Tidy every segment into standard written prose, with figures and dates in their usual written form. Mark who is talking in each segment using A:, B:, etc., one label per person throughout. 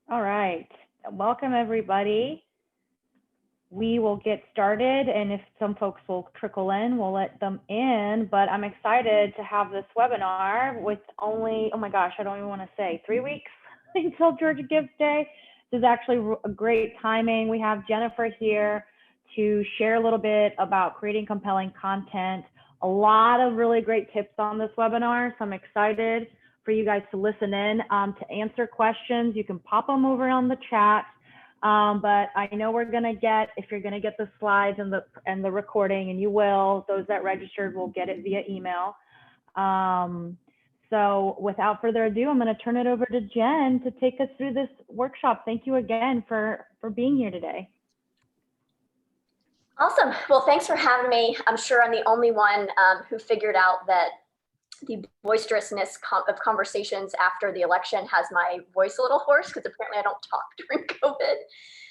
A: All right. Welcome, everybody. We will get started, and if some folks will trickle in, we'll let them in. But I'm excited to have this webinar with only, oh my gosh, I don't even want to say, 3 weeks until Georgia Gives Day. This is actually a great timing. We have Jennifer here to share a little bit about creating compelling content. A lot of really great tips on this webinar, so I'm excited for you guys to listen in. To answer questions, you can pop them over on the chat. But I know we're gonna get, if you're gonna get the slides and the recording, and you will, those that registered will get it via email. So without further ado, I'm gonna turn it over to Jen to take us through this workshop. Thank you again for being here today.
B: Awesome. Well, thanks for having me. I'm sure I'm the only one who figured out that the boisterousness of conversations after the election has my voice a little hoarse, because apparently I don't talk during COVID.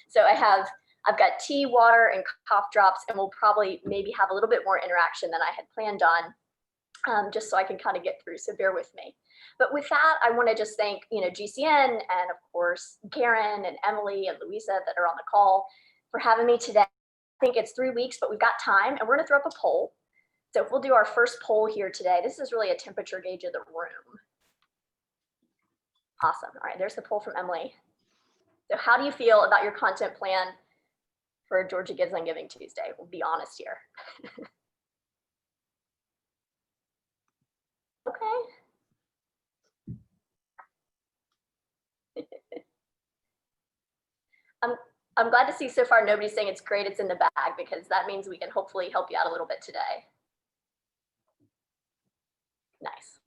B: So I've got tea, water, and cough drops, and we'll probably maybe have a little bit more interaction than I had planned on, just so I can kind of get through. So bear with me. But with that, I want to just thank GCN and of course Karen and Emily and Louisa that are on the call for having me today. I think it's 3 weeks, but we've got time, and we're going to throw up a poll. So if we'll do our first poll here today, this is really a temperature gauge of the room. Awesome. All right, there's the poll from Emily. So how do you feel about your content plan for Georgia Gives on Giving Tuesday? We'll be honest here. Okay. I'm glad to see so far nobody's saying it's great, it's in the bag, because that means we can hopefully help you out a little bit today. Nice.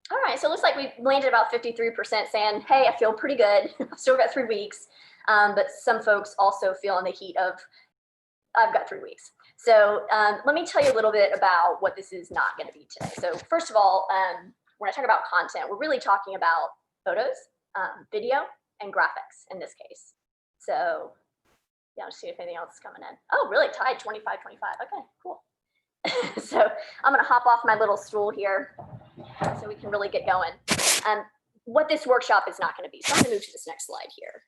B: All right, so it looks like we landed about 53% saying, hey, I feel pretty good. I've still got 3 weeks. But some folks also feel in the heat of, I've got 3 weeks. So let me tell you a little bit about what this is not going to be today. So first of all, when I talk about content, we're really talking about photos, video, and graphics in this case. So yeah, let's see if anything else is coming in. Oh, really? Tied 25-25. Okay, cool. So I'm going to hop off my little stool here so we can really get going. What this workshop is not going to be. So I'm going to move to this next slide here.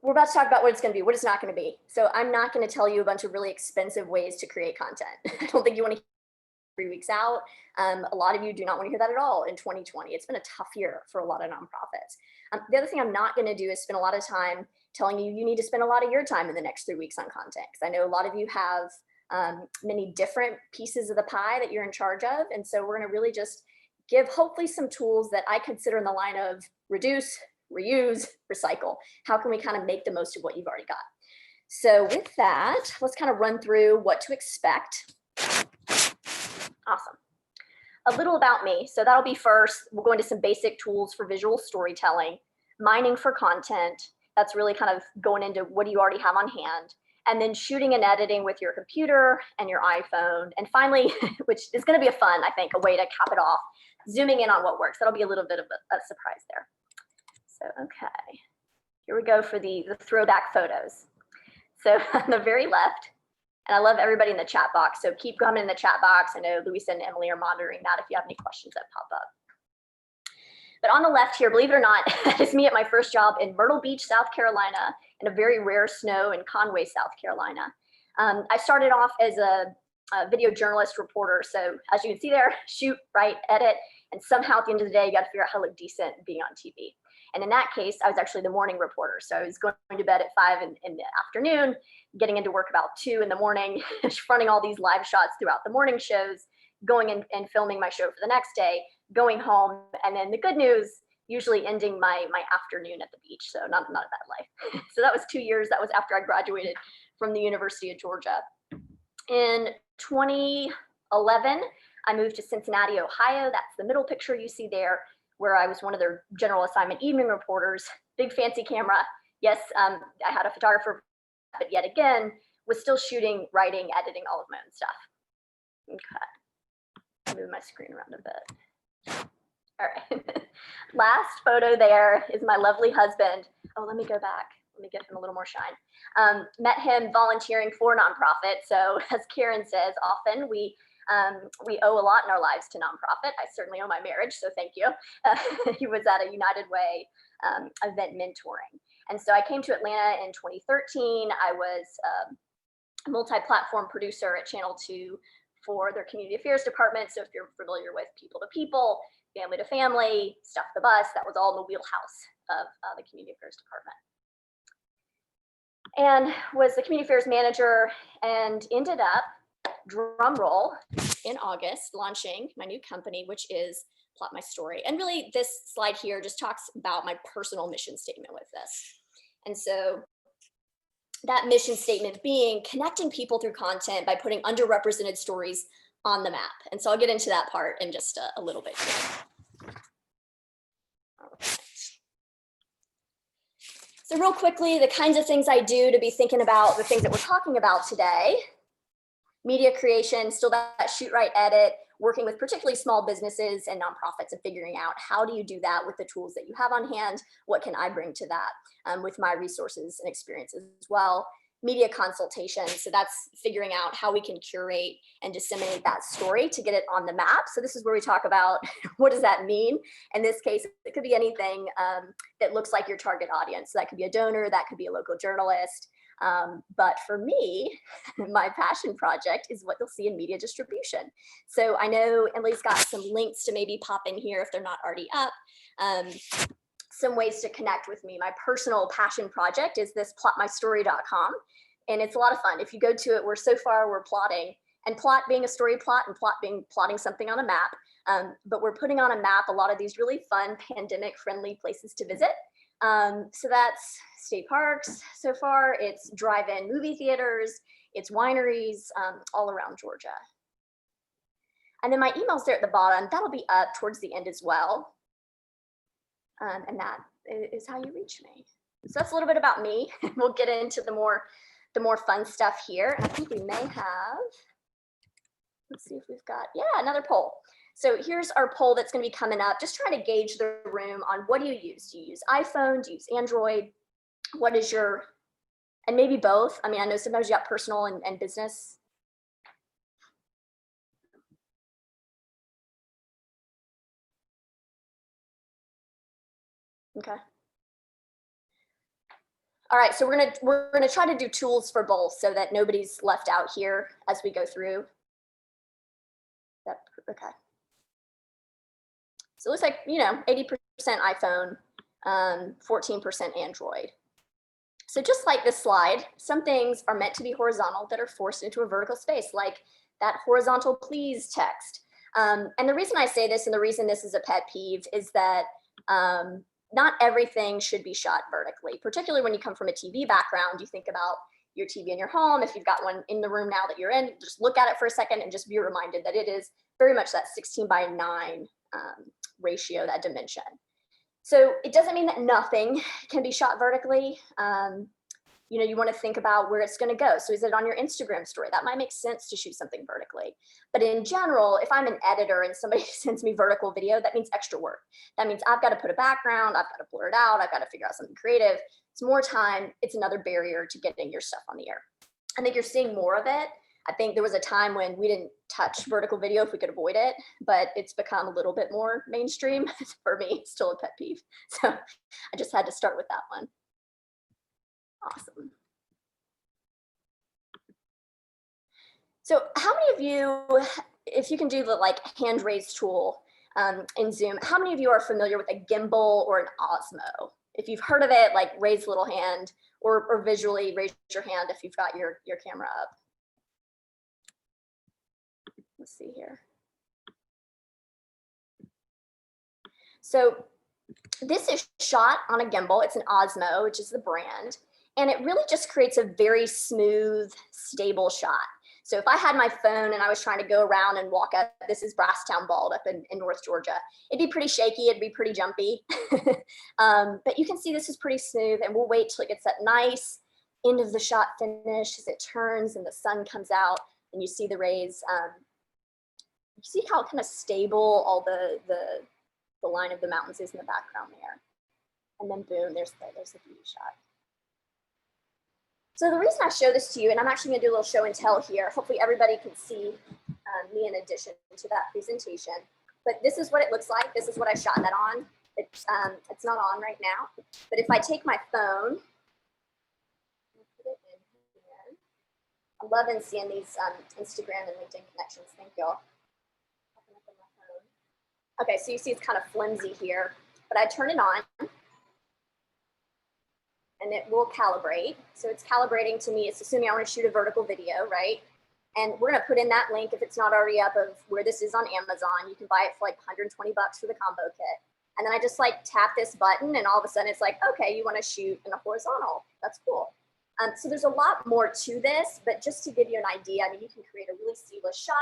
B: We're about to talk about what it's going to be, what it's not going to be. So I'm not going to tell you a bunch of really expensive ways to create content. I don't think you want to hear 3 weeks out. A lot of you do not want to hear that at all in 2020. It's been a tough year for a lot of nonprofits. The other thing I'm not going to do is spend a lot of time telling you you need to spend a lot of your time in the next 3 weeks on content, because I know a lot of you have many different pieces of the pie that you're in charge of. And so we're going to really just give hopefully some tools that I consider in the line of reduce, reuse, recycle. How can we kind of make the most of what you've already got? So with that, let's kind of run through what to expect. Awesome. A little about me. So that'll be first. We'll go into some basic tools for visual storytelling, mining for content. That's really kind of going into what do you already have on hand, and then shooting and editing with your computer and your iPhone. And finally, which is going to be a fun, I think, a way to cap it off, zooming in on what works. That'll be a little bit of a surprise there. So, okay, here we go for the throwback photos. So on the very left, and I love everybody in the chat box, so keep coming in the chat box. I know Louisa and Emily are monitoring that if you have any questions that pop up. But on the left here, believe it or not, is me at my first job in Myrtle Beach, South Carolina, in a very rare snow in Conway, South Carolina. I started off as a video journalist reporter. So as you can see there, shoot, write, edit, and somehow at the end of the day, you got to figure out how to look decent being on TV. And in that case, I was actually the morning reporter. So I was going to bed at 5 in the afternoon, getting into work about 2 in the morning, fronting all these live shots throughout the morning shows, going in and filming my show for the next day, going home, and then the good news, usually ending my afternoon at the beach. So not a bad life. So that was 2 years. That was after I graduated from the University of Georgia. In 2011, I moved to Cincinnati, Ohio. That's the middle picture you see there, where I was one of their general assignment evening reporters. Big fancy camera. Yes, I had a photographer, but yet again, was still shooting, writing, editing, all of my own stuff. Okay, move my screen around a bit. All right, last photo there is my lovely husband. Oh, let me go back. Let me give him a little more shine. Met him volunteering for a nonprofit. So as Karen says, often we We owe a lot in our lives to nonprofit. I certainly owe my marriage, so thank you. He was at a United Way event mentoring. And so I came to Atlanta in 2013. I was a multi-platform producer at Channel 2 for their community affairs department. So if you're familiar with people to people, family to family, stuff the bus, that was all in the wheelhouse of the community affairs department. And was the community affairs manager and ended up, drum roll, in August launching my new company, which is Plot My Story. And really this slide here just talks about my personal mission statement with this. And so that mission statement being connecting people through content by putting underrepresented stories on the map. And so I'll get into that part in just a little bit here. All right. So real quickly, the kinds of things I do to be thinking about the things that we're talking about today. Media creation, still that shoot, write, edit, working with particularly small businesses and nonprofits and figuring out how do you do that with the tools that you have on hand? What can I bring to that with my resources and experiences as well? Media consultation, so that's figuring out how we can curate and disseminate that story to get it on the map. So this is where we talk about what does that mean? In this case, it could be anything that looks like your target audience. So that could be a donor, that could be a local journalist. But for me, my passion project is what you'll see in media distribution. So I know Emily's got some links to maybe pop in here if they're not already up. Some ways to connect with me. My personal passion project is this plotmystory.com. And it's a lot of fun. If you go to it, so far we're plotting, and plot being a story plot and plot being plotting something on a map. But we're putting on a map a lot of these really fun pandemic friendly places to visit. So that's state parks so far, it's drive-in movie theaters, it's wineries all around Georgia. And then my email's there at the bottom, that'll be up towards the end as well. And that is how you reach me. So that's a little bit about me. We'll get into the more fun stuff here. And I think we may have, let's see if we've got, yeah, another poll. So here's our poll that's going to be coming up, just trying to gauge the room on what do you use? Do you use iPhone? Do you use Android? What is your, and maybe both. I mean, I know sometimes you got personal and business. Okay. All right, so we're gonna try to do tools for both so that nobody's left out here as we go through. That, okay. So it looks like, 80% iPhone, 14% Android. So just like this slide, some things are meant to be horizontal that are forced into a vertical space, like that horizontal please text. And the reason I say this and the reason this is a pet peeve is that not everything should be shot vertically, particularly when you come from a TV background. You think about your TV in your home. If you've got one in the room now that you're in, just look at it for a second and just be reminded that it is very much that 16:9 ratio, that dimension. So it doesn't mean that nothing can be shot vertically. You want to think about where it's going to go. So is it on your Instagram story? That might make sense to shoot something vertically. But in general, if I'm an editor and somebody sends me vertical video, that means extra work. That means I've got to put a background, I've got to blur it out, I've got to figure out something creative. It's more time. It's another barrier to getting your stuff on the air. I think you're seeing more of it. I think there was a time when we didn't touch vertical video if we could avoid it, but it's become a little bit more mainstream. For me, it's still a pet peeve. So I just had to start with that one. Awesome. So how many of you, if you can do the hand raise tool in Zoom, how many of you are familiar with a gimbal or an Osmo? If you've heard of it, raise a little hand, or visually raise your hand if you've got your camera up. Let's see here. So this is shot on a gimbal. It's an Osmo, which is the brand. And it really just creates a very smooth, stable shot. So if I had my phone and I was trying to go around and walk up, this is Brasstown Bald up in North Georgia, it'd be pretty shaky, it'd be pretty jumpy. But you can see this is pretty smooth, and we'll wait till it gets that nice end of the shot finish as it turns and the sun comes out and you see the rays. You see how kind of stable all the line of the mountains is in the background there. And then boom, there's the view shot. So the reason I show this to you, and I'm actually gonna do a little show and tell here, hopefully everybody can see me in addition to that presentation. But this is what it looks like. This is what I shot that on. It's not on right now. But if I take my phone, put it in here. I'm loving seeing these Instagram and LinkedIn connections. Thank y'all. Okay, so you see it's kind of flimsy here, but I turn it on and it will calibrate. So it's calibrating to me. It's assuming I want to shoot a vertical video, right? And we're gonna put in that link if it's not already up of where this is on Amazon. You can buy it for like 120 bucks for the combo kit. And then I just like tap this button and all of a sudden it's like, okay, you wanna shoot in a horizontal. That's cool. So there's a lot more to this, but just to give you an idea, I mean, you can create a really seamless shot.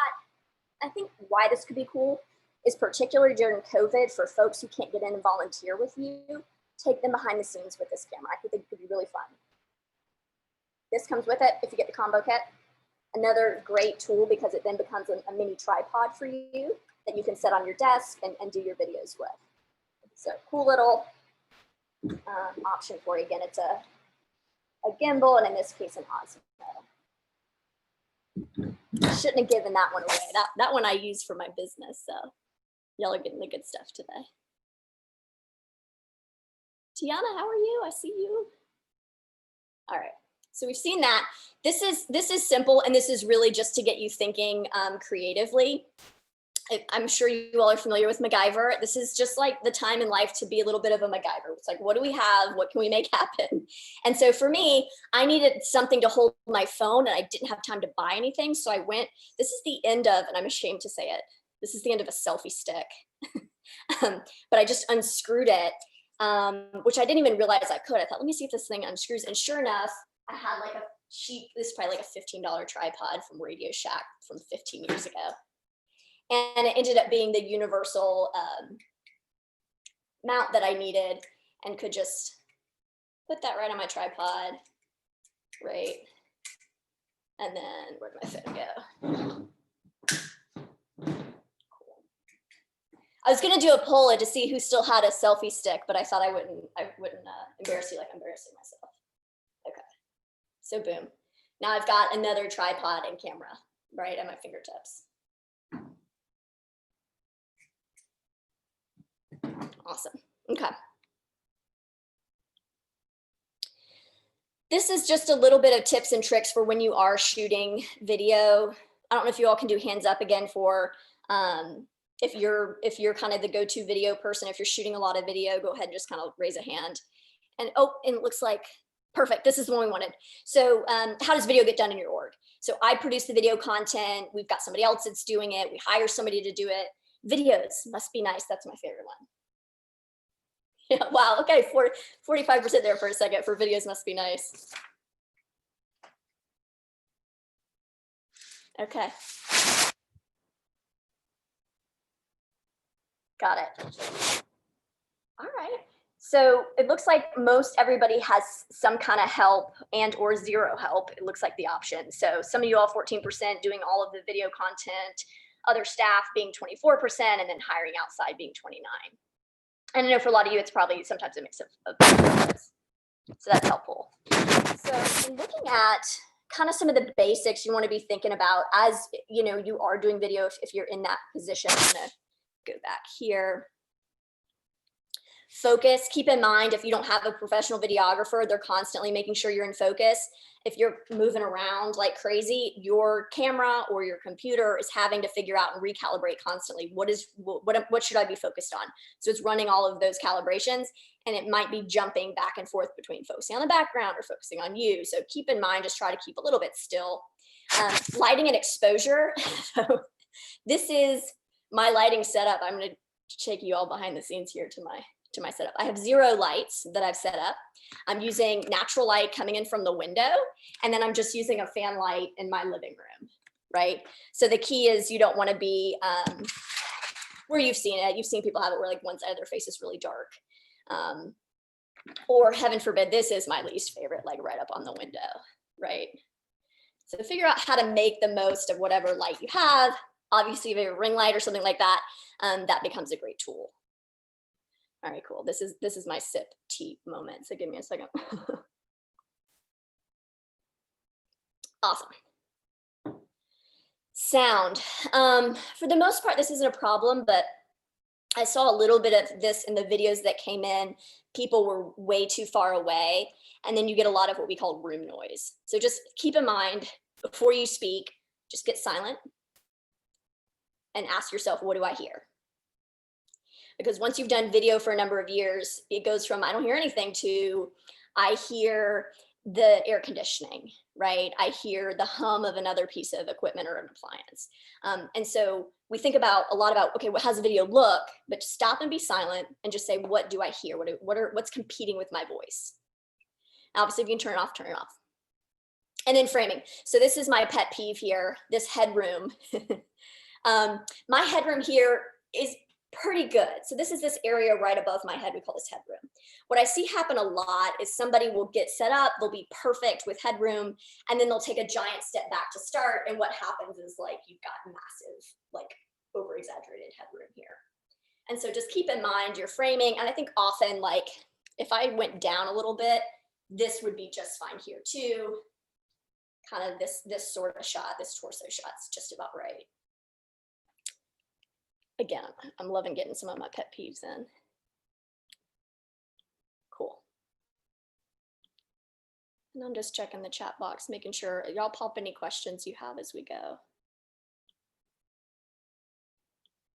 B: I think why this could be cool is particularly during COVID for folks who can't get in and volunteer with you, take them behind the scenes with this camera. I think it could be really fun. This comes with it if you get the combo kit. Another great tool because it then becomes a mini tripod for you that you can set on your desk and do your videos with. So cool little option for you. Again, it's a gimbal and in this case an Osmo. Shouldn't have given that one away. That one I use for my business, so y'all are getting the good stuff today. Tiana, how are you? I see you. All right, so we've seen that. This is simple, and this is really just to get you thinking creatively. I'm sure you all are familiar with MacGyver. This is just like the time in life to be a little bit of a MacGyver. It's like, what do we have? What can we make happen? And so for me, I needed something to hold my phone and I didn't have time to buy anything. So I went, this is the end of, and I'm ashamed to say it, this is the end of a selfie stick. But I just unscrewed it, which I didn't even realize I could. I thought, let me see if this thing unscrews. And sure enough, I had like a cheap, this is probably like a $15 tripod from Radio Shack from 15 years ago. And it ended up being the universal mount that I needed and could just put that right on my tripod, right? And then where'd my phone go? Cool. I was gonna do a poll to see who still had a selfie stick, but I thought I wouldn't embarrass you like I'm embarrassing myself. Okay, so boom. Now I've got another tripod and camera right at my fingertips. Awesome. Okay. This is just a little bit of tips and tricks for when you are shooting video. I don't know if you all can do hands up again for if you're kind of the go-to video person. If you're shooting a lot of video, go ahead and just kind of raise a hand. And oh, and it looks like perfect. This is the one we wanted. So how does video get done in your org? So I produce the video content. We've got somebody else that's doing it. We hire somebody to do it. Videos must be nice. That's my favorite one. Yeah, wow, okay, 45% there for a second for videos must be nice. Okay. Got it. All right. So it looks like most everybody has some kind of help and or zero help. It looks like the option. So some of you all 14% doing all of the video content, other staff being 24%, and then hiring outside being 29%. And I know for a lot of you, it's probably sometimes a mix of both. So that's helpful. So in looking at kind of some of the basics you want to be thinking about as you know you are doing video, if you're in that position. I'm gonna go back here. Focus, keep in mind if you don't have a professional videographer, they're constantly making sure you're in focus. If you're moving around like crazy, your camera or your computer is having to figure out and recalibrate constantly. What should I be focused on? So it's running all of those calibrations and it might be jumping back and forth between focusing on the background or focusing on you. So keep in mind, just try to keep a little bit still. Lighting and exposure. So this is my lighting setup. I'm gonna take you all behind the scenes here to my setup. I have 0 lights that I've set up. I'm using natural light coming in from the window, and then I'm just using a fan light in my living room, right? So the key is you don't want to be where you've seen it. You've seen people have it where like one side of their face is really dark. Or heaven forbid, this is my least favorite, like right up on the window, right? So figure out how to make the most of whatever light you have. Obviously, if you have a ring light or something like that, that becomes a great tool. All right, cool. This is my sip tea moment. So give me a second. Awesome. Sound. For the most part, this isn't a problem, but I saw a little bit of this in the videos that came in. People were way too far away, and then you get a lot of what we call room noise. So just keep in mind, before you speak, just get silent and ask yourself, what do I hear? Because once you've done video for a number of years, it goes from I don't hear anything to I hear the air conditioning, right? I hear the hum of another piece of equipment or an appliance. And so we think about a lot about, okay, what has a video look, but stop and be silent and just say, what do I hear? What's competing with my voice? Obviously, if you can turn it off, turn it off. And then framing. So this is my pet peeve here, this headroom. My headroom here is pretty good. So this is this area right above my head. We call this headroom. What I see happen a lot is somebody will get set up, they'll be perfect with headroom, and then they'll take a giant step back to start. And what happens is like, you've got massive, like over exaggerated headroom here. And so just keep in mind your framing. And I think often, like if I went down a little bit, this would be just fine here too. Kind of this sort of shot, this torso shot's just about right. Again, I'm loving getting some of my pet peeves in. Cool. And I'm just checking the chat box, making sure y'all pop any questions you have as we go.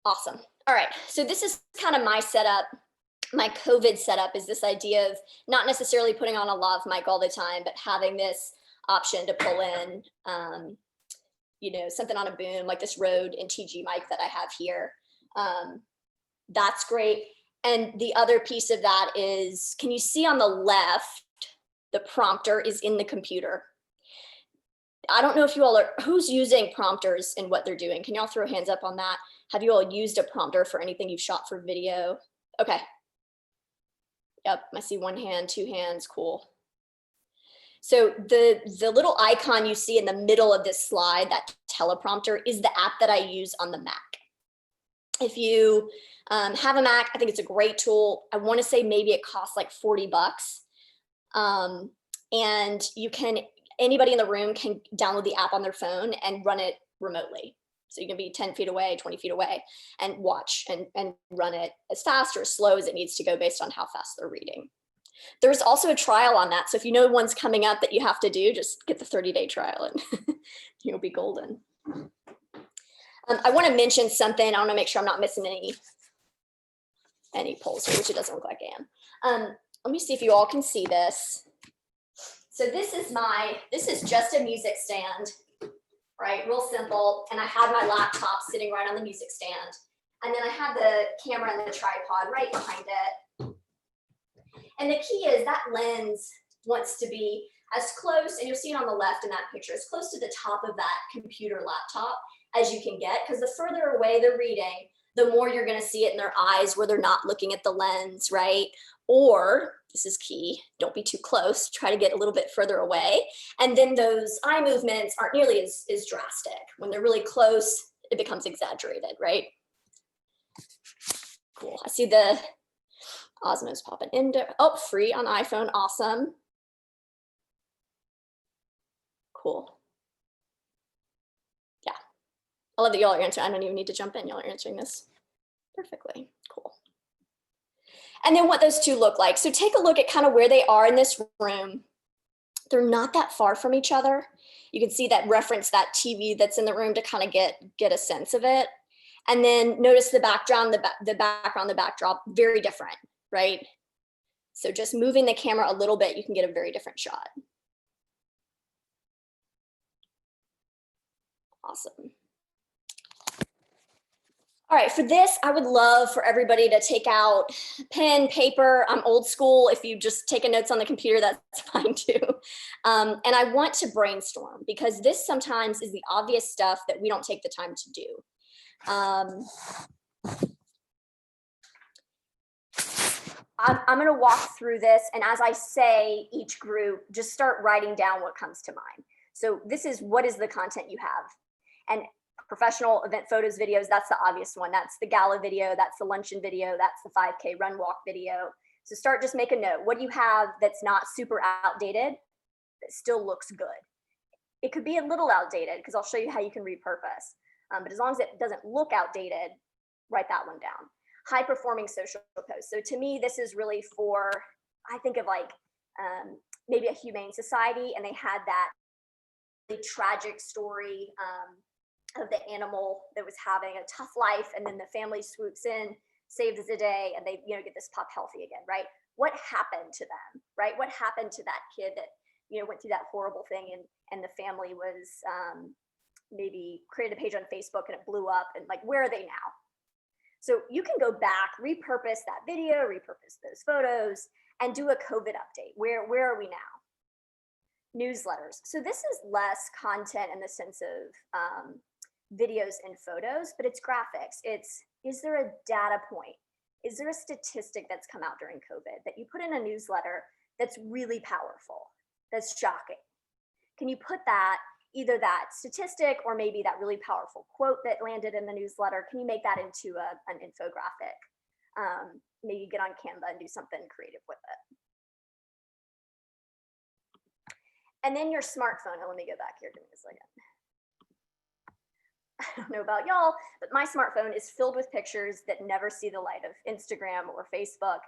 B: Awesome. All right, so this is kind of my setup. My COVID setup is this idea of not necessarily putting on a lav mic all the time, but having this option to pull in, you know, something on a boom like this Rode and TG mic that I have here. That's great. And the other piece of that is, can you see on the left, the prompter is in the computer. I don't know if you all are, who's using prompters and what they're doing. Can y'all throw hands up on that? Have you all used a prompter for anything you've shot for video? Okay. Yep, I see one hand, two hands, cool. So the little icon you see in the middle of this slide, that teleprompter, is the app that I use on the Mac. If you have a Mac, I think it's a great tool. I want to say maybe it costs like 40 bucks. And you can, anybody in the room can download the app on their phone and run it remotely. So you can be 10 feet away, 20 feet away and watch and run it as fast or as slow as it needs to go based on how fast they're reading. There's also a trial on that. So if you know one's coming up that you have to do, just get the 30-day trial and you'll be golden. I want to mention something. I want to make sure I'm not missing any polls here, which it doesn't look like I am. Let me see if you all can see this. So this is just a music stand, right? Real simple. And I had my laptop sitting right on the music stand. And then I had the camera and the tripod right behind it. And the key is that lens wants to be as close, and you'll see it on the left in that picture, as close to the top of that computer laptop as you can get, because the further away they're reading, the more you're going to see it in their eyes where they're not looking at the lens, right? Or, this is key, don't be too close, try to get a little bit further away. And then those eye movements aren't nearly as drastic. When they're really close, it becomes exaggerated, right? Cool, I see the Osmos popping in. Oh, free on iPhone, awesome. Cool. Yeah, I love that y'all are answering. I don't even need to jump in. Y'all are answering this perfectly. Cool. And then what those two look like. So take a look at kind of where they are in this room. They're not that far from each other. You can see that reference, that TV that's in the room to kind of get a sense of it. And then notice the background, the backdrop, very different, right? So just moving the camera a little bit, you can get a very different shot. Awesome. All right, for this, I would love for everybody to take out pen, paper. I'm old school. If you just take notes on the computer, that's fine too. And I want to brainstorm, because this sometimes is the obvious stuff that we don't take the time to do. I'm going to walk through this, and as I say each group, just start writing down what comes to mind. So this is, what is the content you have? And professional event photos videos, that's the obvious one. That's the gala video, that's the luncheon video, that's the 5K run walk video. So start, just make a note. What do you have that's not super outdated, that still looks good? It could be a little outdated, because I'll show you how you can repurpose. But as long as it doesn't look outdated, write that one down. High performing social posts. So to me, this is really for, I think of like maybe a humane society, and they had that really tragic story of the animal that was having a tough life, and then the family swoops in, saves the day, and they get this pup healthy again, right? What happened to them, right? What happened to that kid that went through that horrible thing, and the family was maybe created a page on Facebook and it blew up, and like, where are they now? So you can go back, repurpose that video, repurpose those photos, and do a COVID update. Where are we now? Newsletters. So this is less content in the sense of videos and photos, but it's graphics. Is there a data point? Is there a statistic that's come out during COVID that you put in a newsletter that's really powerful, that's shocking? Can you put that, either that statistic or maybe that really powerful quote that landed in the newsletter, can you make that into an infographic? Maybe get on Canva and do something creative with it. And then your smartphone. Let me go back here, give me a second. I don't know about y'all, but my smartphone is filled with pictures that never see the light of Instagram or Facebook,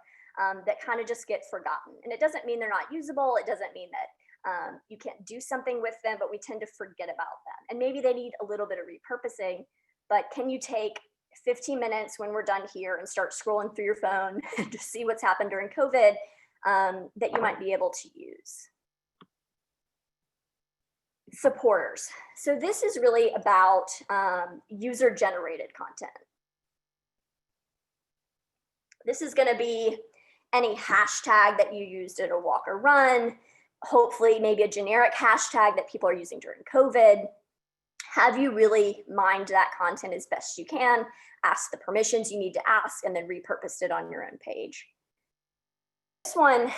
B: that kind of just get forgotten. And it doesn't mean they're not usable. It doesn't mean that you can't do something with them, but we tend to forget about them. And maybe they need a little bit of repurposing, but can you take 15 minutes when we're done here and start scrolling through your phone to see what's happened during COVID that you might be able to use? Supporters. So this is really about user-generated content. This is going to be any hashtag that you used at a walk or run, hopefully maybe a generic hashtag that people are using during COVID. Have you really mined that content as best you can, ask the permissions you need to ask, and then repurposed it on your own page? This one,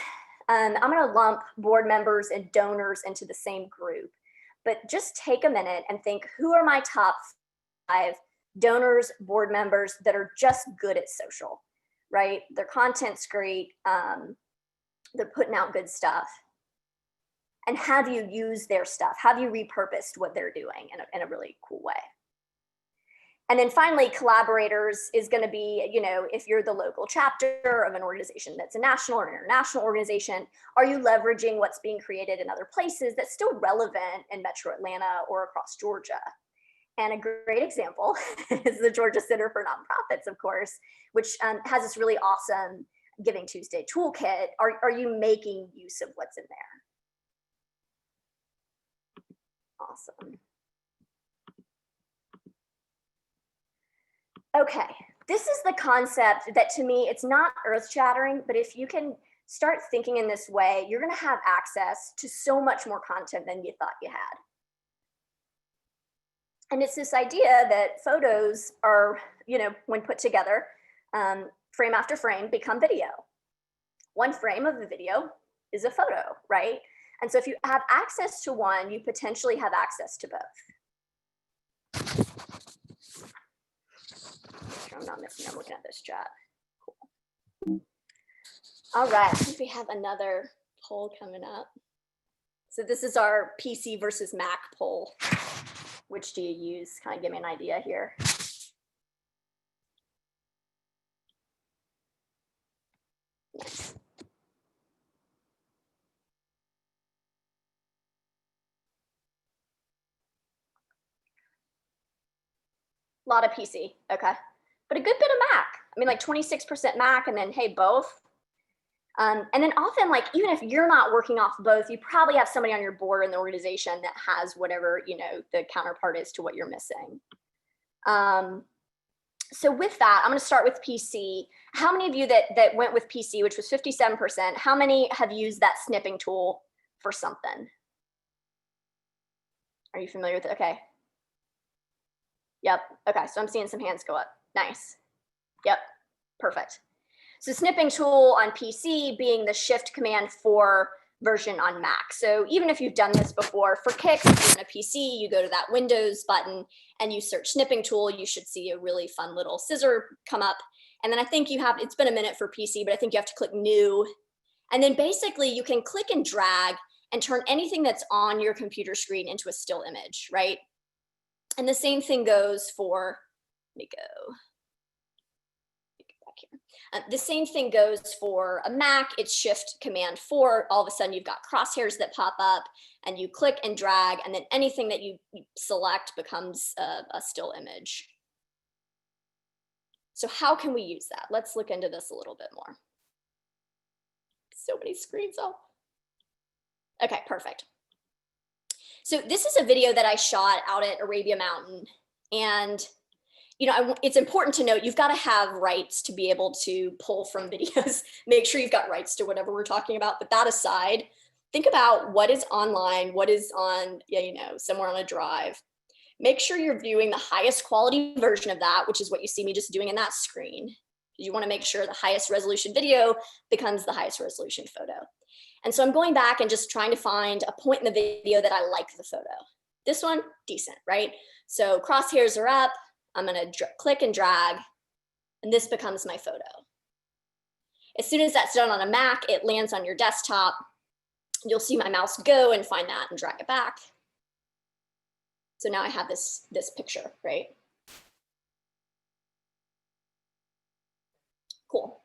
B: I'm going to lump board members and donors into the same group. But just take a minute and think, who are my top 5 donors, board members that are just good at social, right? Their content's great. They're putting out good stuff. And have you used their stuff? Have you repurposed what they're doing in a really cool way? And then finally, collaborators is going to be, if you're the local chapter of an organization that's a national or international organization, are you leveraging what's being created in other places that's still relevant in Metro Atlanta or across Georgia? And a great example is the Georgia Center for Nonprofits, of course, which has this really awesome Giving Tuesday toolkit. Are you making use of what's in there? Awesome. Okay, this is the concept that, to me, it's not earth-shattering, but if you can start thinking in this way, you're going to have access to so much more content than you thought you had. And it's this idea that photos are, when put together, frame after frame, become video. One frame of the video is a photo, right? And so if you have access to one, you potentially have access to both. I'm not missing, I'm looking at this chat. Cool. All right, I think we have another poll coming up. So this is our PC versus Mac poll. Which do you use? Kind of give me an idea here. Nice. A lot of PC, okay. But a good bit of Mac. I mean, like 26% Mac, and then, hey, both. And then often, like, even if you're not working off both, you probably have somebody on your board in the organization that has whatever, the counterpart is to what you're missing. So with that, I'm going to start with PC. How many of you that went with PC, which was 57%, how many have used that snipping tool for something? Are you familiar with it? Okay. Yep. Okay. So I'm seeing some hands go up. Nice. Yep. Perfect. So snipping tool on PC being the shift command for version on Mac. So even if you've done this before, for kicks, if you're on a PC, you go to that Windows button and you search snipping tool, you should see a really fun little scissor come up. And then I think it's been a minute for PC, but I think you have to click new. And then basically you can click and drag and turn anything that's on your computer screen into a still image, right? And the same thing goes for, let me go back here. The same thing goes for a Mac. It's Shift Command 4. All of a sudden you've got crosshairs that pop up and you click and drag, and then anything that you select becomes a still image. So how can we use that? Let's look into this a little bit more. So many screens up. Okay, perfect. So this is a video that I shot out at Arabia Mountain. And you know, it's important to note, you've got to have rights to be able to pull from videos. Make sure you've got rights to whatever we're talking about. But that aside, think about what is online, what is on, you know, somewhere on a drive. Make sure you're viewing the highest quality version of that, which is what you see me just doing in that screen. You want to make sure the highest resolution video becomes the highest resolution photo. And so I'm going back and just trying to find a point in the video that I like the photo. This one, decent, right? So crosshairs are up. I'm going to click and drag, and this becomes my photo. As soon as that's done on a Mac, it lands on your desktop. You'll see my mouse go and find that and drag it back. So now I have this picture, right? Cool.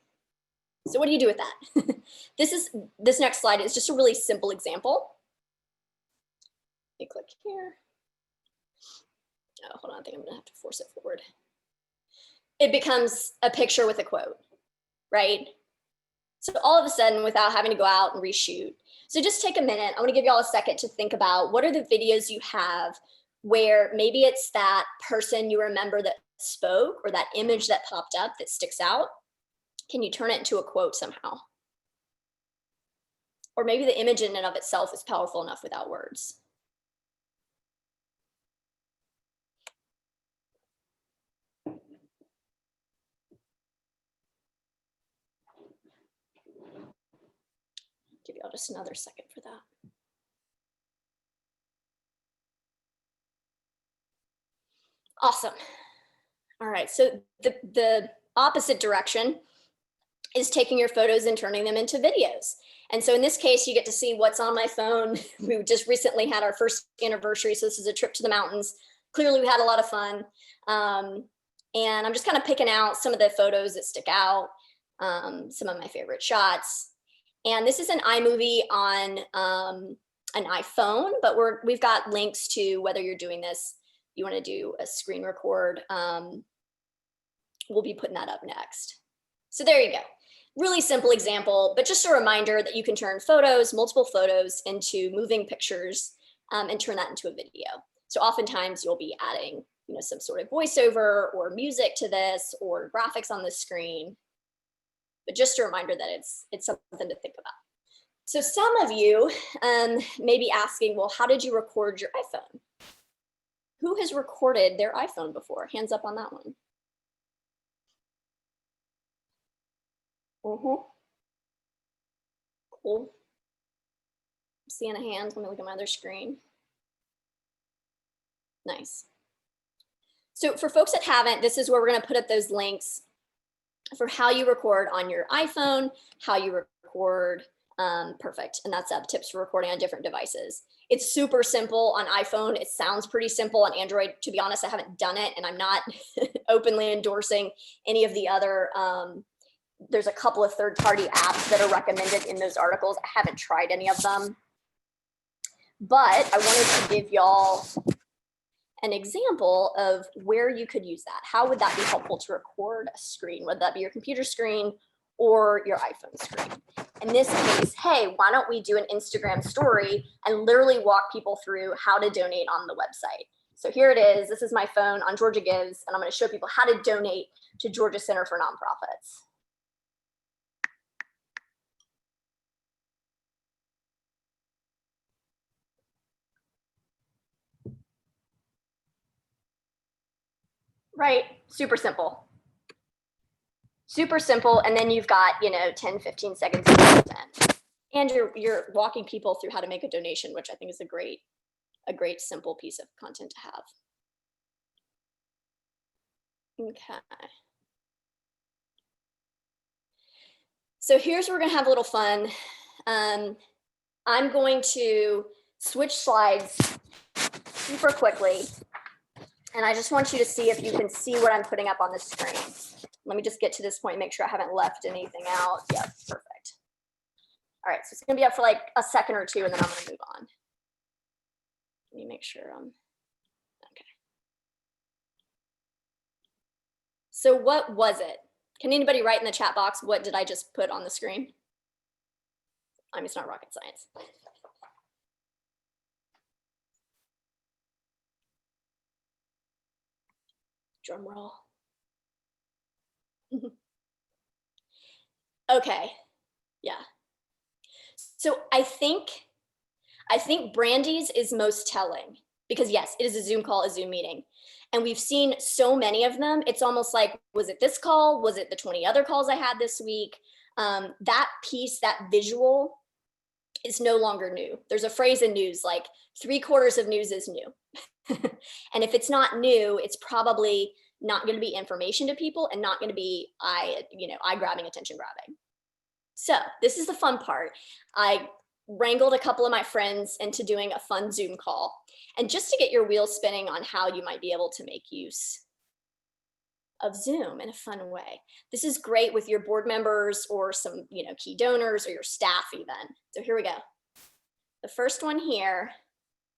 B: So what do you do with that? This next slide is just a really simple example. Let me click here. Oh, hold on, I think I'm gonna have to force it forward. It becomes a picture with a quote, right? So all of a sudden, without having to go out and reshoot. So just take a minute. I wanna give y'all a second to think about what are the videos you have where maybe it's that person you remember that spoke or that image that popped up that sticks out. Can you turn it into a quote somehow? Or maybe the image in and of itself is powerful enough without words. Give y'all just another second for that. Awesome. All right, so the opposite direction is taking your photos and turning them into videos. And so in this case, you get to see what's on my phone. We just recently had our first anniversary, so this is a trip to the mountains. Clearly we had a lot of fun. And I'm just kind of picking out some of the photos that stick out, some of my favorite shots. And this is an iMovie on an iPhone, but we've got links to whether you're doing this, you want to do a screen record. We'll be putting that up next. So there you go. Really simple example, but just a reminder that you can turn photos, multiple photos, into moving pictures and turn that into a video. So oftentimes you'll be adding, you know, some sort of voiceover or music to this or graphics on the screen. But just a reminder that it's something to think about. So some of you may be asking, well, how did you record your iPhone? Who has recorded their iPhone before? Hands up on that one. Cool. I'm seeing a hand. Let me look at my other screen. Nice. So for folks that haven't, this is where we're going to put up those links for how you record on your iPhone, how you record, perfect. And that's tips for recording on different devices. It's super simple on iPhone. It sounds pretty simple on Android. To be honest, I haven't done it and I'm not openly endorsing any of the other, there's a couple of third-party apps that are recommended in those articles. I haven't tried any of them, but I wanted to give y'all an example of where you could use that. How would that be helpful to record a screen? Would that be your computer screen or your iPhone screen? In this case, hey, why don't we do an Instagram story and literally walk people through how to donate on the website? So here it is. This is my phone on GAgives, and I'm going to show people how to donate to Georgia Center for Nonprofits. Right, super simple. Super simple, and then you've got, you know, 10, 15 seconds of content. And you're walking people through how to make a donation, which I think is a great simple piece of content to have. Okay. So here's where we're gonna have a little fun. I'm going to switch slides super quickly. And I just want you to see if you can see what I'm putting up on the screen. Let me just get to this point and make sure I haven't left anything out. Yep, perfect. All right, so it's gonna be up for like a second or two and then I'm gonna move on. Let me make sure okay. So what was it? Can anybody write in the chat box, what did I just put on the screen? I mean, it's not rocket science. Drum roll. Okay, yeah. So I think Brandy's is most telling because yes, it is a Zoom call, a Zoom meeting. And we've seen so many of them. It's almost like, was it this call? Was it the 20 other calls I had this week? That piece, that visual is no longer new. There's a phrase in news like 3/4 of news is new. And if it's not new, it's probably not going to be information to people and not going to be eye grabbing, attention grabbing. So this is the fun part. I wrangled a couple of my friends into doing a fun Zoom call. And just to get your wheels spinning on how you might be able to make use of Zoom in a fun way. This is great with your board members or some, key donors or your staff even. So here we go. The first one here,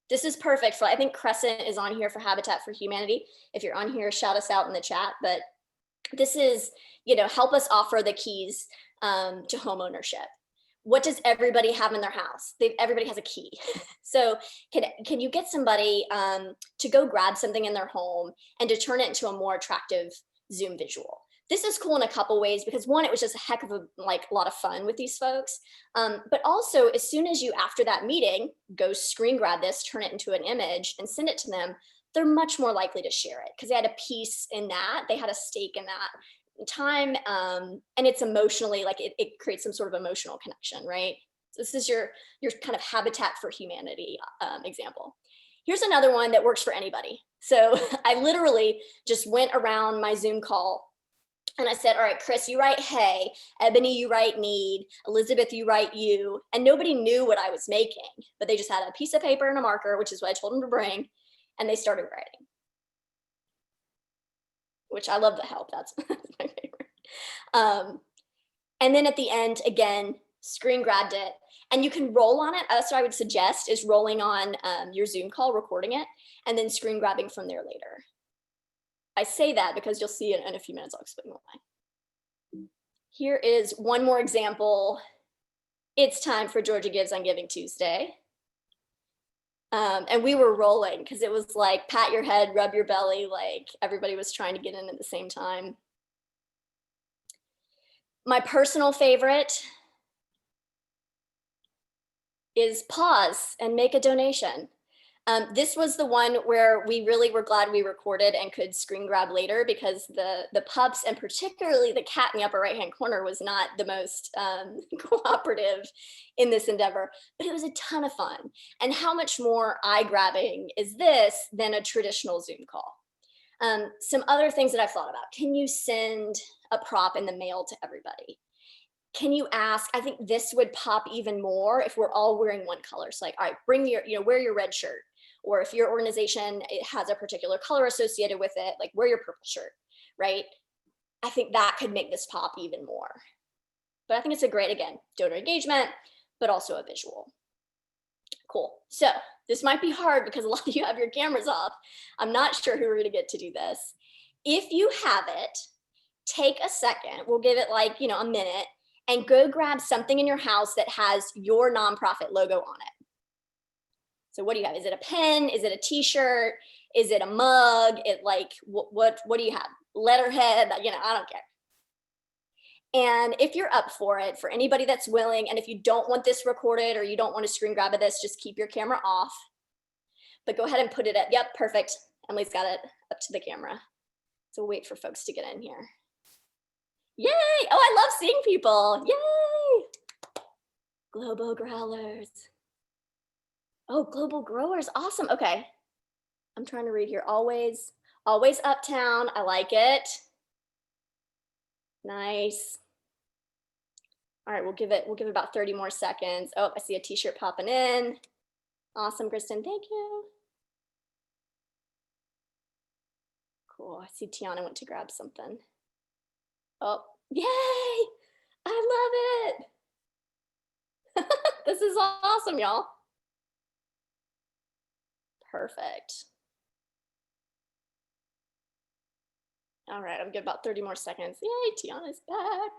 B: this is perfect for, I think Crescent is on here for Habitat for Humanity. If you're on here, shout us out in the chat. But this is, help us offer the keys to home ownership. What does everybody have in their house? Everybody has a key. So can you get somebody to go grab something in their home and to turn it into a more attractive Zoom visual? This is cool in a couple ways because one, it was just a heck of a lot of fun with these folks. But also, as soon as you, after that meeting, go screen grab this, turn it into an image and send it to them, they're much more likely to share it because they had a piece in that, they had a stake in that time, and it's emotionally it creates some sort of emotional connection, right? So this is your kind of Habitat for Humanity example. Here's another one that works for anybody. So I literally just went around my Zoom call and I said, all right, Chris, you write hey, Ebony, you write need, Elizabeth, you write you, and nobody knew what I was making, but they just had a piece of paper and a marker, which is what I told them to bring, and they started writing. Which I love the help, that's my favorite. And then at the end, again, screen grabbed it, and you can roll on it. That's what I would suggest is rolling on your Zoom call, recording it, and then screen grabbing from there later. I say that because you'll see it in a few minutes, I'll explain why. Here is one more example. It's time for Georgia Gives on Giving Tuesday. And we were rolling because it was like pat your head, rub your belly, like everybody was trying to get in at the same time. My personal favorite is pause and make a donation. This was the one where we really were glad we recorded and could screen grab later because the pups and particularly the cat in the upper right-hand corner was not the most cooperative in this endeavor, but it was a ton of fun. And how much more eye-grabbing is this than a traditional Zoom call? Some other things that I've thought about. Can you send a prop in the mail to everybody? Can you ask, I think this would pop even more if we're all wearing one color. So like, all right, bring your, wear your red shirt. Or if your organization, it has a particular color associated with it, like wear your purple shirt, right? I think that could make this pop even more. But I think it's a great, again, donor engagement, but also a visual. Cool. So this might be hard because a lot of you have your cameras off. I'm not sure who we're gonna get to do this. If you have it, take a second, we'll give it like, a minute, and go grab something in your house that has your nonprofit logo on it. So what do you have? Is it a pen? Is it a t-shirt? Is it a mug? What do you have? Letterhead, I don't care. And if you're up for it, for anybody that's willing, and if you don't want this recorded or you don't want to screen grab of this, just keep your camera off. But go ahead and put it up. Yep, perfect. Emily's got it up to the camera. So we'll wait for folks to get in here. Yay! Oh, I love seeing people. Yay! Global growlers. Oh, global growers. Awesome. Okay. I'm trying to read here. Always uptown. I like it. Nice. All right, we'll give it about 30 more seconds. Oh, I see a t-shirt popping in. Awesome, Kristen. Thank you. Cool. I see Tiana went to grab something. Oh, yay! I love it. This is awesome, y'all. Perfect. All right, I'm good about 30 more seconds. Yay, Tiana's back.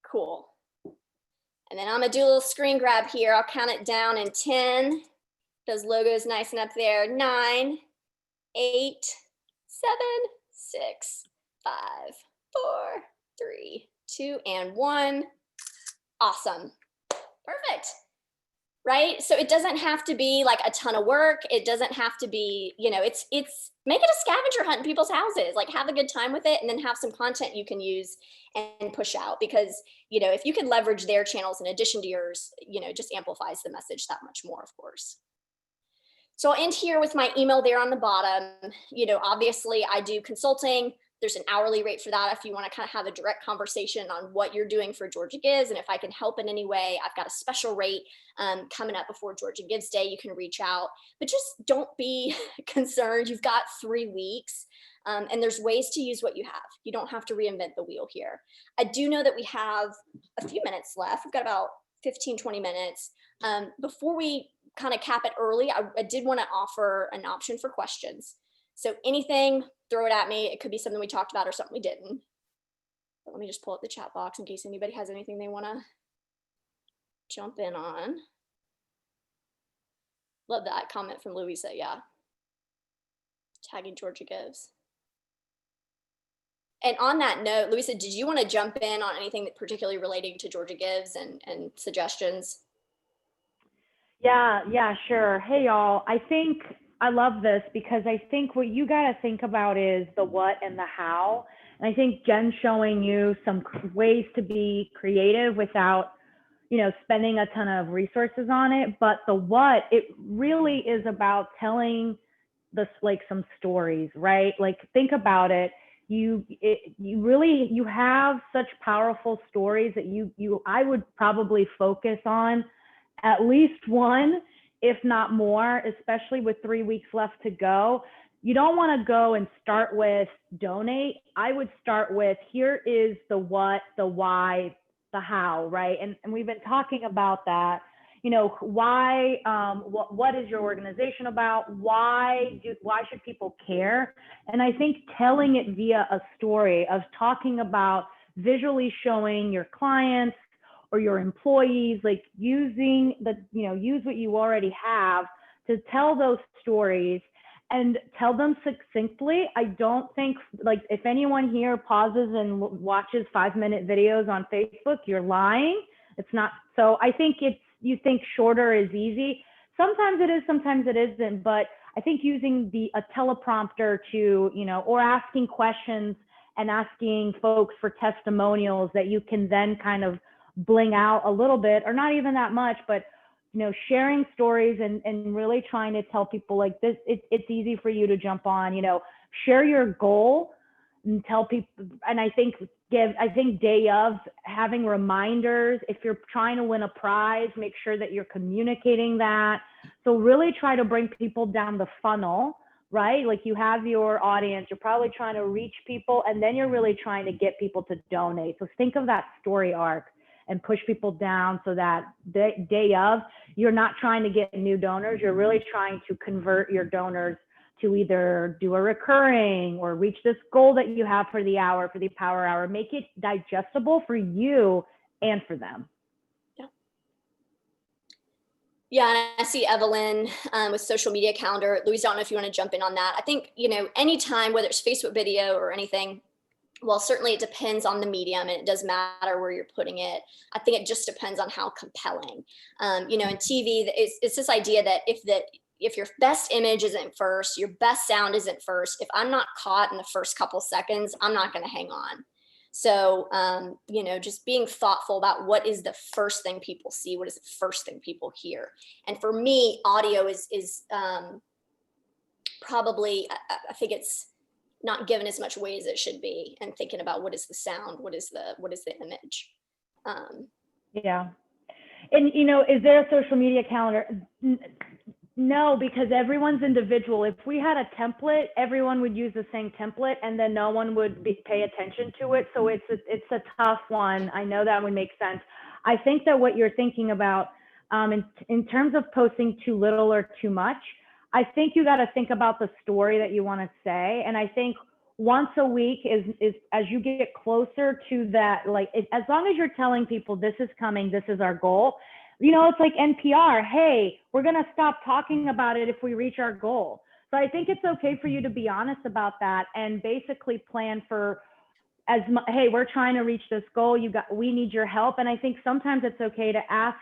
B: Cool. And then I'm gonna do a little screen grab here. I'll count it down in 10. Those logos nice and up there. 9, 8, 7, 6, 5, 4, 3, 2, and 1. Awesome. Perfect. Right? So it doesn't have to be like a ton of work. It doesn't have to be, you know, it's make it a scavenger hunt in people's houses. Like have a good time with it and then have some content you can use and push out, because, you know, if you can leverage their channels in addition to yours, you know, just amplifies the message that much more, of course. So I'll end here with my email there on the bottom. You know, obviously I do consulting. There's an hourly rate for that if you want to kind of have a direct conversation on what you're doing for GAgives, and if I can help in any way. I've got a special rate coming up before GAgives Day. You can reach out, but just don't be concerned. You've got 3 weeks, and there's ways to use what you have. You don't have to reinvent the wheel here. I do know that we have a few minutes left. We've got about 15, 20 minutes. Before we kind of cap it early, I did want to offer an option for questions. So anything, throw it at me. It could be something we talked about or something we didn't. But let me just pull up the chat box in case anybody has anything they want to jump in on. Love that comment from Louisa. Yeah. Tagging GAgives. And on that note, Louisa, did you want to jump in on anything that particularly relating to GAgives and suggestions?
A: Yeah, sure. Hey, y'all. I think I love this because I think what you got to think about is the what and the how. And I think Jen's showing you some ways to be creative without, you know, spending a ton of resources on it. But the what, it really is about telling this, like some stories, right? Like think about it. You have such powerful stories that I would probably focus on at least one, if not more, especially with 3 weeks left to go. You don't want to go and start with donate. I would start with, here is the what, the why, the how, right? And we've been talking about that. You know, why, what is your organization about? Why should people care? And I think telling it via a story of talking about visually showing your clients or your employees, like using use what you already have to tell those stories and tell them succinctly. I don't think, like, if anyone here pauses and watches 5-minute videos on Facebook, you're lying. It's not. So I think you think shorter is easy. Sometimes it is, sometimes it isn't, but I think using a teleprompter to, you know, or asking questions and asking folks for testimonials that you can then kind of bling out a little bit, or not even that much, but, you know, sharing stories and really trying to tell people like this, it's easy for you to jump on, you know, share your goal and tell people. And I think day of, having reminders, if you're trying to win a prize, make sure that you're communicating that. So really try to bring people down the funnel, right? Like you have your audience, you're probably trying to reach people, and then you're really trying to get people to donate. So think of that story arc and push people down so that day of, you're not trying to get new donors. You're really trying to convert your donors to either do a recurring or reach this goal that you have for the hour, for the power hour. Make it digestible for you and for them.
B: Yeah, and I see Evelyn with social media calendar. Louise, I don't know if you want to jump in on that. I think, you know, anytime, whether it's Facebook video or anything, well, certainly it depends on the medium, and it does matter where you're putting it. I think it just depends on how compelling. You know, in TV, it's this idea that if your best image isn't first, your best sound isn't first, if I'm not caught in the first couple seconds, I'm not going to hang on. So, you know, just being thoughtful about what is the first thing people see, what is the first thing people hear. And for me, audio is probably, I think it's not given as much weight as it should be, and thinking about what is the sound, what is the image.
A: Yeah. And, you know, is there a social media calendar? No, because everyone's individual. If we had a template, everyone would use the same template and then no one would pay attention to it. So it's a tough one. I know that would make sense. I think that what you're thinking about in terms of posting too little or too much, I think you got to think about the story that you want to say. And I think once a week is as you get closer to that, like as long as you're telling people this is coming, this is our goal. You know, it's like NPR. Hey, we're going to stop talking about it if we reach our goal. So I think it's okay for you to be honest about that and basically plan for hey, we're trying to reach this goal. We need your help. And I think sometimes it's okay to ask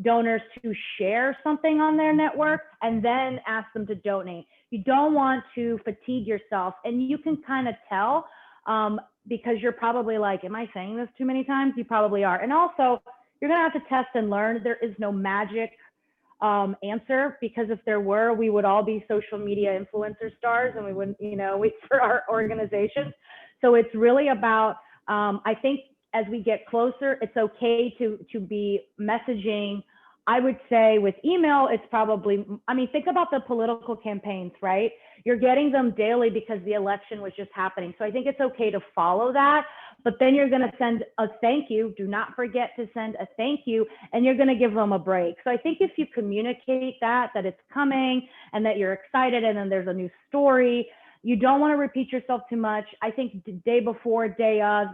A: donors to share something on their network and then ask them to donate. You don't want to fatigue yourself. And you can kind of tell because you're probably like, am I saying this too many times? You probably are. And also, you're going to have to test and learn. There is no magic answer, because if there were, we would all be social media influencer stars and we wouldn't, wait for our organizations. So it's really about, I think as we get closer, it's okay to be messaging. I would say with email, it's probably, think about the political campaigns, right? You're getting them daily because the election was just happening. So I think it's okay to follow that, but then you're going to send a thank you. Do not forget to send a thank you, and you're going to give them a break. So I think if you communicate that it's coming and that you're excited and then there's a new story, you don't want to repeat yourself too much. I think the day before, day of,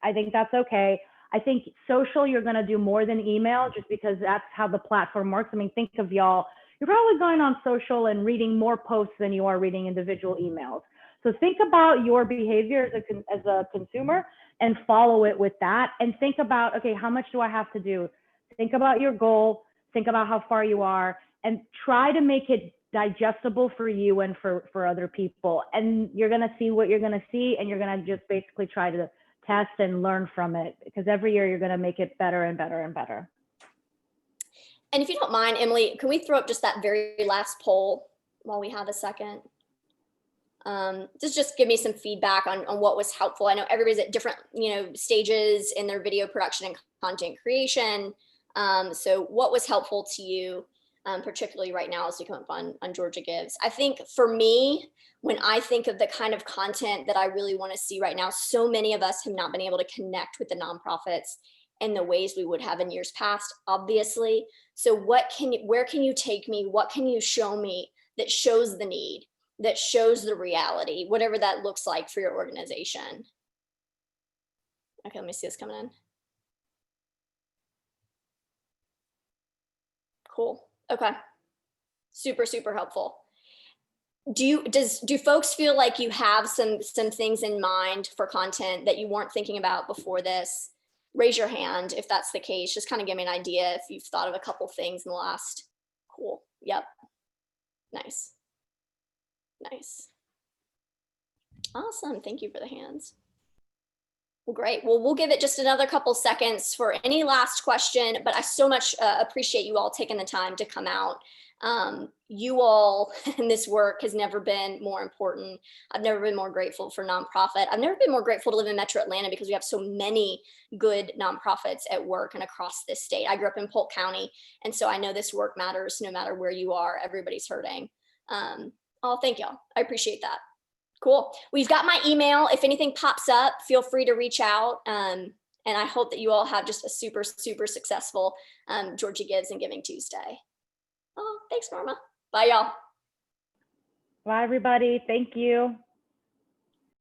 A: I think that's okay. I think social, you're going to do more than email just because that's how the platform works. Think of y'all, you're probably going on social and reading more posts than you are reading individual emails. So think about your behavior as a consumer and follow it with that. And think about, okay, how much do I have to do? Think about your goal, think about how far you are, and try to make it digestible for you and for other people. And you're going to see what you're going to see, and you're going to just basically try to test and learn from it, because every year you're going to make it better and better and better.
B: And if you don't mind, Emily, can we throw up just that very last poll while we have a second? Just give me some feedback on what was helpful. I know everybody's at different, stages in their video production and content creation. So what was helpful to you, particularly right now as we come up on GAgives? I think for me, when I think of the kind of content that I really want to see right now, so many of us have not been able to connect with the nonprofits in the ways we would have in years past, obviously. So where can you take me? What can you show me that shows the need, that shows the reality, whatever that looks like for your organization? Okay, let me see this coming in. Cool. Okay. Super, super helpful. Do folks feel like you have some things in mind for content that you weren't thinking about before this? Raise your hand if that's the case. Just kind of give me an idea if you've thought of a couple things in the last. Cool. Yep. Nice. Nice. Awesome. Thank you for the hands. Well, great. Well, we'll give it just another couple seconds for any last question, but I so much appreciate you all taking the time to come out. You all and this work has never been more important. I've never been more grateful for nonprofit. I've never been more grateful to live in Metro Atlanta because we have so many good nonprofits at work and across this state. I grew up in Polk County, and so I know this work matters no matter where you are. Everybody's hurting. Oh, thank y'all. I appreciate that. Cool. We've got my email. If anything pops up, feel free to reach out. And I hope that you all have just a super, super successful GAgives and Giving Tuesday. Oh, thanks, Norma. Bye, y'all.
A: Bye, everybody. Thank you.